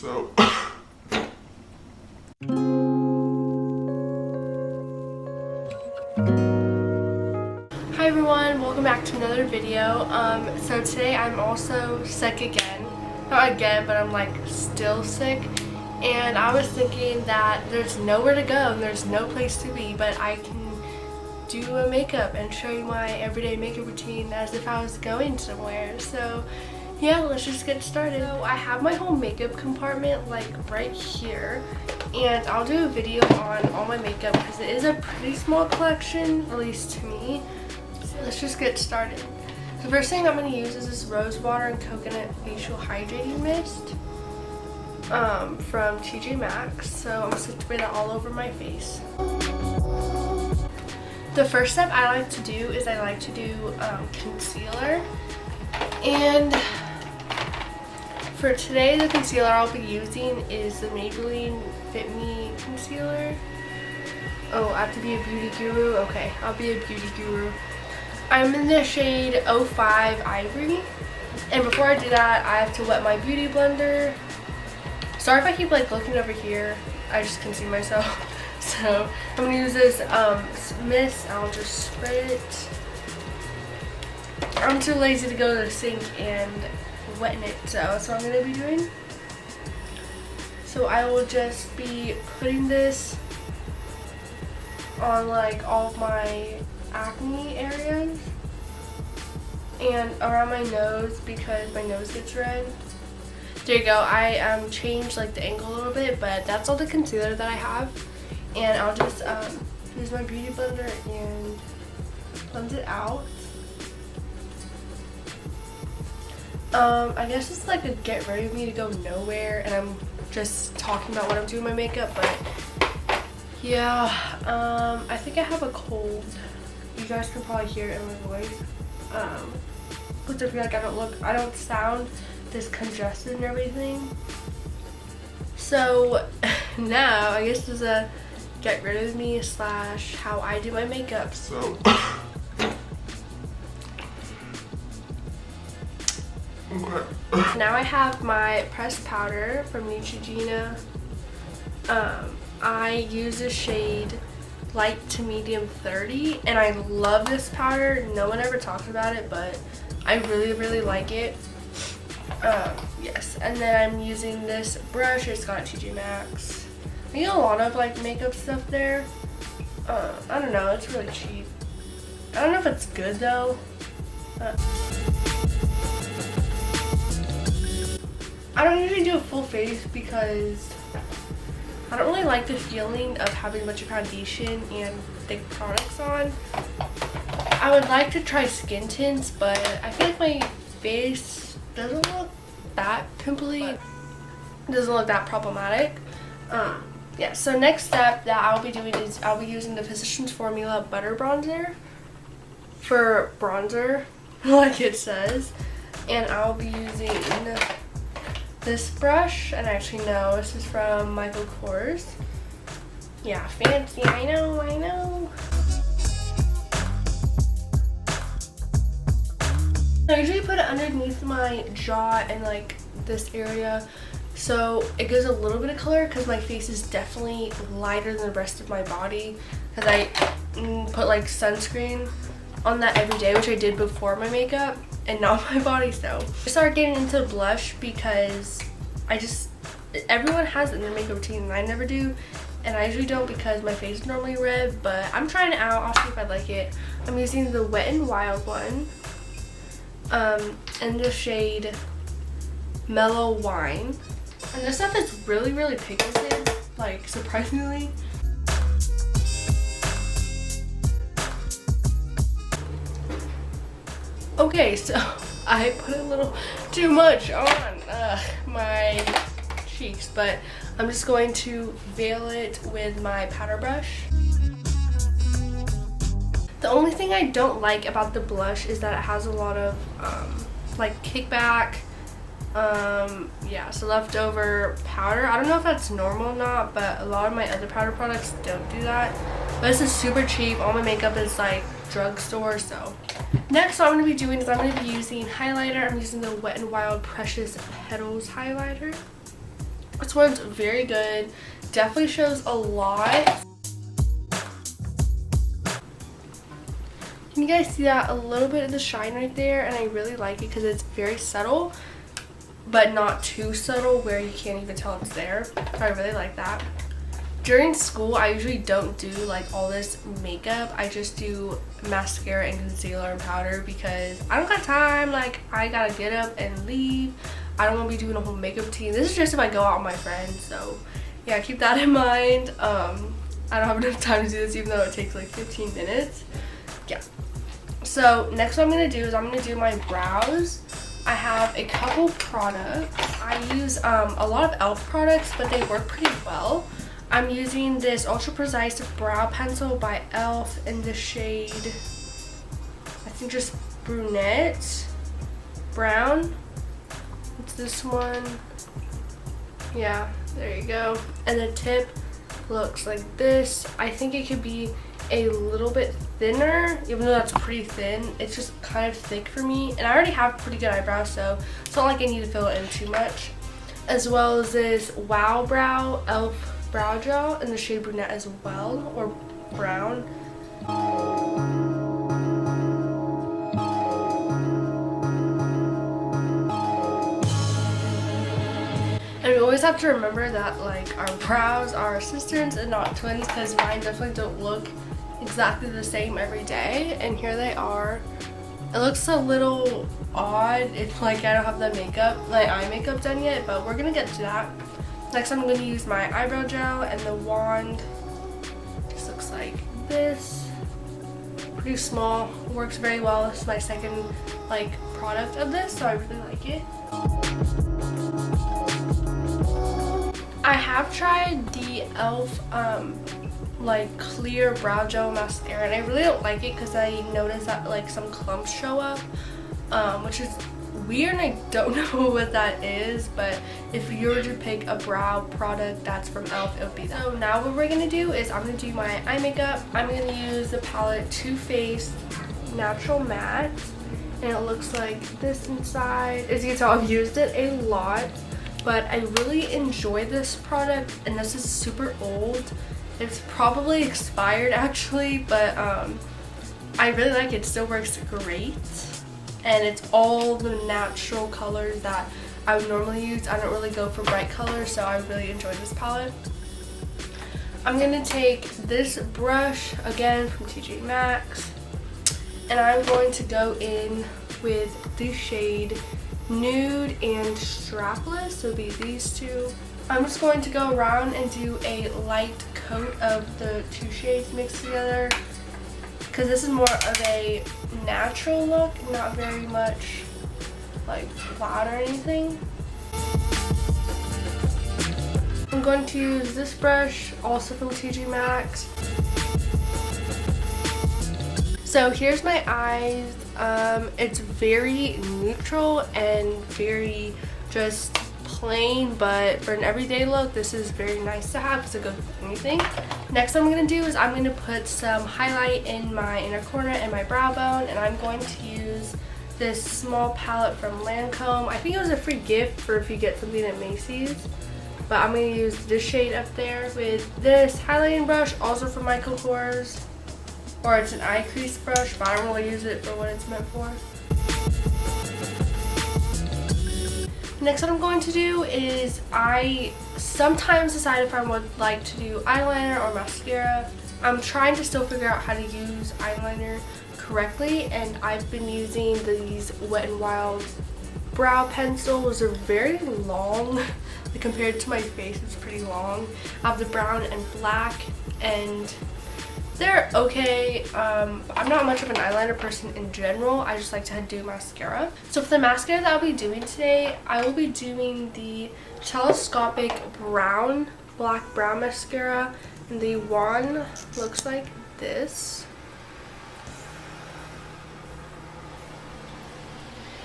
So Hi everyone, welcome back to another video. So today I'm also sick again. Not again, but I'm like still sick. And I was thinking that there's nowhere to go and there's no place to be, but I can do a makeup and show you my everyday makeup routine as if I was going somewhere. So yeah, let's just get started. So I have my whole makeup compartment like right here, and I'll do a video on all my makeup because it is a pretty small collection, at least to me. So let's just get started. The first thing I'm going to use is this rose water and coconut facial hydrating mist from TJ Maxx. So I'm going to spray that all over my face. The first step I like to do is I like to do concealer, and for today the concealer I'll be using is the Maybelline Fit Me concealer. Oh, I have to be a beauty guru? Okay, I'll be a beauty guru. I'm in the shade 05 Ivory, and before I do that I have to wet my beauty blender. Sorry if I keep like looking over here, I just can see myself. So I'm gonna use this mist. I'll just spray it. I'm too lazy to go to the sink and wetten it, so that's what I'm gonna be doing. So I will just be putting this on like all of my acne areas and around my nose because my nose gets red. There you go. I changed like the angle a little bit, but that's all the concealer that I have. And I'll just use my beauty blender and blend it out. I guess it's like a get ready with me to go nowhere, and I'm just talking about what I'm doing with my makeup, but yeah, I think I have a cold. You guys can probably hear it in my voice. But I feel like I don't sound this congested and everything. So now I guess there's a get rid of me / how I do my makeup. So okay. Now I have my pressed powder from Neutrogena. I use the shade light to medium 30, and I love this powder. No one ever talks about it, but I really like it. Yes, and then I'm using this brush. It's got TJ Maxx. I get a lot of like makeup stuff there. I don't know, it's really cheap. I don't know if it's good though. I don't usually do a full face because I don't really like the feeling of having a bunch of foundation and thick products on. I would like to try skin tints, but I feel like my face doesn't look that pimply. It doesn't look that problematic. Yeah, so next step that I'll be doing is I'll be using the Physicians Formula Butter Bronzer for bronzer, like it says. And I'll be using this brush, and actually no, this is from Michael Kors. Yeah, fancy, I know. I usually put it underneath my jaw and like this area, so it gives a little bit of color because my face is definitely lighter than the rest of my body because I put like sunscreen on that every day, which I did before my makeup and not my body. So I started getting into blush because everyone has it in their makeup routine and I never do, and I usually don't because my face is normally red, but I'm trying it out. I'll see if I like it. I'm using the Wet n Wild one in the shade Mellow Wine. And this stuff is really pigmented, like surprisingly. Okay, so I put a little too much on my cheeks, but I'm just going to veil it with my powder brush. The only thing I don't like about the blush is that it has a lot of like kickback. Yeah, so leftover powder. I don't know if that's normal or not, but a lot of my other powder products don't do that. But this is super cheap. All my makeup is like drugstore. So next what I'm going to be doing is I'm going to be using highlighter. I'm using the Wet n Wild Precious Petals highlighter. This one's very good. Definitely shows a lot. Can you guys see that? A little bit of the shine right there, and I really like it because it's very subtle, but not too subtle where you can't even tell it's there. So I really like that. During school, I usually don't do like all this makeup. I just do mascara and concealer and powder because I don't got time. Like, I gotta get up and leave. I don't want to be doing a whole makeup routine. This is just if I go out with my friends. So yeah, keep that in mind. I don't have enough time to do this even though it takes like 15 minutes. Yeah. So next what I'm going to do is I'm going to do my brows. I have a couple products. I use a lot of e.l.f. products, but they work pretty well. I'm using this Ultra Precise Brow Pencil by e.l.f. in the shade, I think just brunette, brown. It's this one. Yeah, there you go. And the tip looks like this. I think it could be a little bit thinner, even though that's pretty thin. It's just kind of thick for me, and I already have pretty good eyebrows, so it's not like I need to fill it in too much. As well as this Wow Brow e.l.f. brow gel in the shade brunette as well, or brown. And we always have to remember that like our brows are sisters and not twins, because mine definitely don't look exactly the same every day, and here they are. It looks a little odd if like I don't have the makeup, like eye makeup done yet, but we're gonna get to that. Next I'm going to use my eyebrow gel, and the wand just looks like this. Pretty small, works very well. This is my second like product of this, so I really like it. I have tried the e.l.f. Like clear brow gel mascara, and I really don't like it because I noticed that like some clumps show up, which is weird, and I don't know what that is, but if you were to pick a brow product that's from e.l.f., it would be that. So now what we're going to do is I'm going to do my eye makeup. I'm going to use the palette Too Faced Natural Matte, and it looks like this inside. As you can tell, I've used it a lot, but I really enjoy this product, and this is super old. It's probably expired actually, but I really like it. It still works great, and it's all the natural colors that I would normally use. I don't really go for bright colors, so I really enjoy this palette. I'm going to take this brush, again from TJ Maxx, and I'm going to go in with the shade Nude and Strapless, so it'll be these two. I'm just going to go around and do a light coat of the two shades mixed together, because this is more of a natural look, not very much like flat or anything. I'm going to use this brush, also from TJ Maxx. So here's my eyes. It's very neutral and very just plain, but for an everyday look, this is very nice to have because it goes with anything. Next I'm going to do is I'm going to put some highlight in my inner corner and my brow bone, and I'm going to use this small palette from Lancome. I think it was a free gift for if you get something at Macy's, but I'm going to use this shade up there with this highlighting brush, also from Michael Kors, or it's an eye crease brush, but I don't really use it for what it's meant for. Next, what I'm going to do is I sometimes decide if I would like to do eyeliner or mascara. I'm trying to still figure out how to use eyeliner correctly, and I've been using these Wet n Wild brow pencils. They're very long compared to my face. It's pretty long. I have the brown and black, and they're okay. I'm not much of an eyeliner person in general. I just like to do mascara. So for the mascara that I'll be doing today, I will be doing the Telescopic Black Brown Mascara. And the wand looks like this.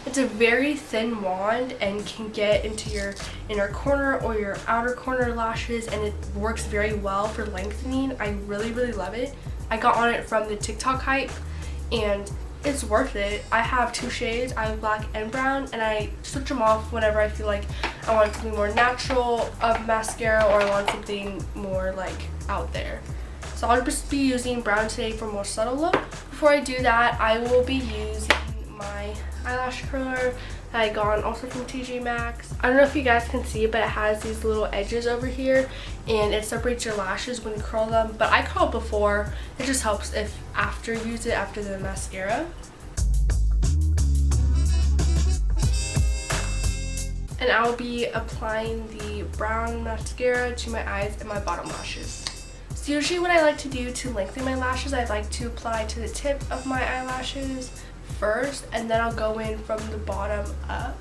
It's a very thin wand and can get into your inner corner or your outer corner lashes, and it works very well for lengthening. I really, really love it. I got on it from the TikTok hype, and it's worth it. I have two shades. I have black and brown, and I switch them off whenever I feel like I wanted something more natural of mascara, or I wanted something more like out there. So I'll just be using brown today for a more subtle look. Before I do that, I will be using my eyelash curler that I got also from TJ Maxx. I don't know if you guys can see, but it has these little edges over here and it separates your lashes when you curl them. But I curled before. It just helps if after you use it after the mascara. And I'll be applying the brown mascara to my eyes and my bottom lashes. So usually what I like to do to lengthen my lashes, I like to apply to the tip of my eyelashes first, and then I'll go in from the bottom up.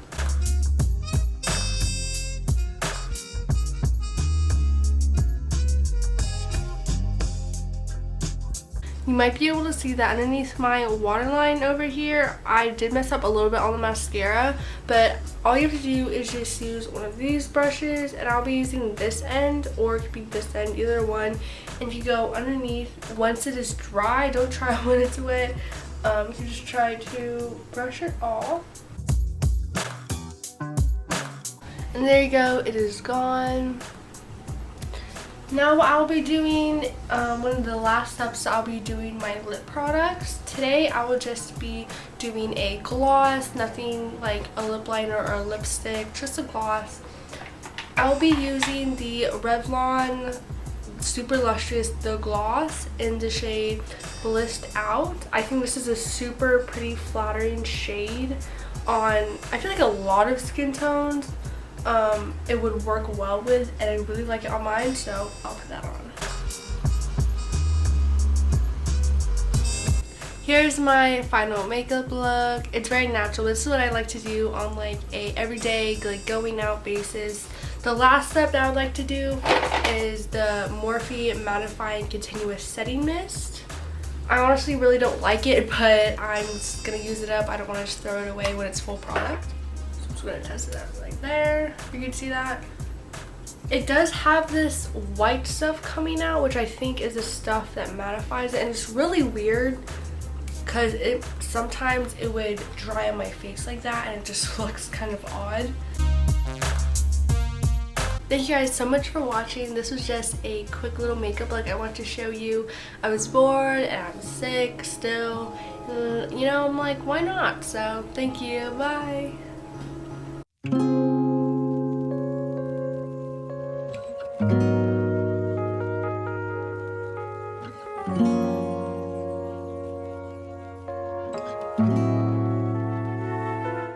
You might be able to see that underneath my waterline over here, I did mess up a little bit on the mascara, but all you have to do is just use one of these brushes, and I'll be using this end, or it could be this end, either one. And if you go underneath, once it is dry, don't try when it's wet, you can just try to brush it off. And there you go, it is gone. Now what I'll be doing, one of the last steps, I'll be doing my lip products. Today I will just be doing a gloss, nothing like a lip liner or a lipstick, just a gloss. I'll be using the Revlon Super Lustrous The Gloss in the shade Blissed Out. I think this is a super pretty flattering shade on, I feel like, a lot of skin tones. It would work well with, and I really like it on mine, so I'll put that on. Here's my final makeup look. It's very natural. This is what I like to do on like a everyday, like going out basis. The last step that I would like to do is the Morphe Mattifying Continuous Setting Mist. I honestly really don't like it, but I'm just gonna use it up. I don't want to just throw it away when it's full product. So I'm just gonna test it out like there. You can see that. It does have this white stuff coming out, which I think is the stuff that mattifies it, and it's really weird because sometimes it would dry on my face like that and it just looks kind of odd. Thank you guys so much for watching. This was just a quick little makeup look I wanted to show you. I was bored and I'm sick still. You know, I'm like, why not? So thank you. Bye.